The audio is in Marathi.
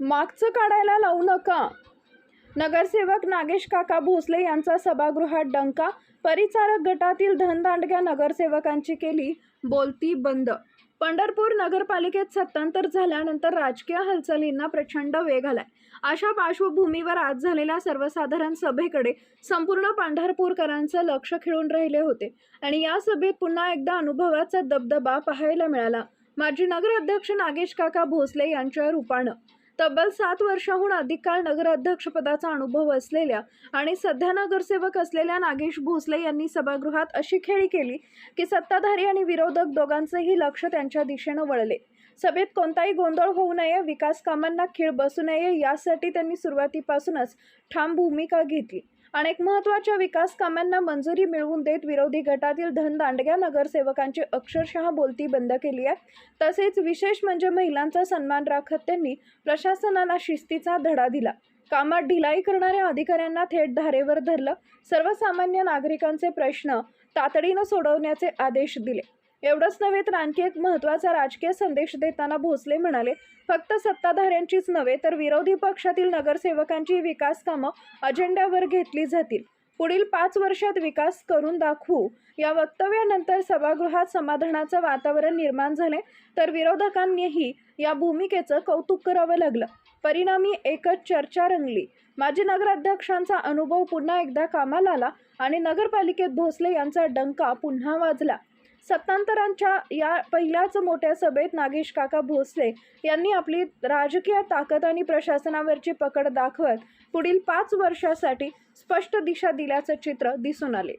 मागचं काढायला लावू नका. नगरसेवक नागेश काका भोसले यांचा सभागृहात डंका. परिचारक गटातील धनदांडग्या नगरसेवकांची केली बोलती बंद. पंढरपूर नगरपालिकेत सत्तांतर झाल्यानंतर राजकीय हालचालींना प्रचंड वेग आलाय. अशा पार्श्वभूमीवर आज झालेल्या सर्वसाधारण सभेकडे संपूर्ण पंढरपूरकरांचं लक्ष खिळून राहिले होते आणि या सभेत पुन्हा एकदा अनुभवाचा दबदबा पाहायला मिळाला. माजी नगराध्यक्ष नागेश काका भोसले यांच्या रूपानं तब्बल 7 वर्षाहून अधिक काळ नगराध्यक्षपदाचा अनुभव असलेल्या आणि सध्या नगरसेवक असलेल्या नागेश भोसले यांनी सभागृहात अशी खेळी केली की सत्ताधारी आणि विरोधक दोघांचेही लक्ष त्यांच्या दिशेनं वळले. सभेत कोणताही गोंधळ होऊ नये, विकास कामांना खीळ बसू नये यासाठी त्यांनी सुरुवातीपासूनच ठाम भूमिका घेतली. अनेक महत्त्वाच्या विकास कामांना मंजुरी मिळवून देत विरोधी गटातील धनदांडग्या नगरसेवकांची अक्षरशः बोलती बंद केली आहे. तसेच विशेष म्हणजे महिलांचा सन्मान राखत त्यांनी प्रशासनाला शिस्तीचा धडा दिला. कामात ढिलाई करणाऱ्या अधिकाऱ्यांना थेट धारेवर धरलं. सर्वसामान्य नागरिकांचे प्रश्न तातडीनं सोडवण्याचे आदेश दिले. एवढंच नव्हे तर आणखी एक महत्त्वाचा राजकीय संदेश देताना भोसले म्हणाले, फक्त सत्ताधाऱ्यांचीच नव्हे तर विरोधी पक्षातील नगरसेवकांची विकास कामं अजेंड्यावर घेतली जातील. पुढील 5 वर्षात विकास करून दाखवू. या वक्तव्यानंतर सभागृहात समाधानाचं वातावरण निर्माण झाले तर विरोधकांनीही या भूमिकेचं कौतुक करावं लागलं. परिणामी एकच चर्चा रंगली. माजी नगराध्यक्षांचा अनुभव पुन्हा एकदा कामाला आला आणि नगरपालिकेत भोसले यांचा डंका पुन्हा वाजला. सत्तांतरांच्या या पहिल्याच मोठ्या सभेत नागेश काका भोसले यांनी आपली राजकीय ताकद आणि प्रशासनावरची पकड दाखवत पुढील 5 वर्षासाठी स्पष्ट दिशा दिल्याचं चित्र दिसून आले.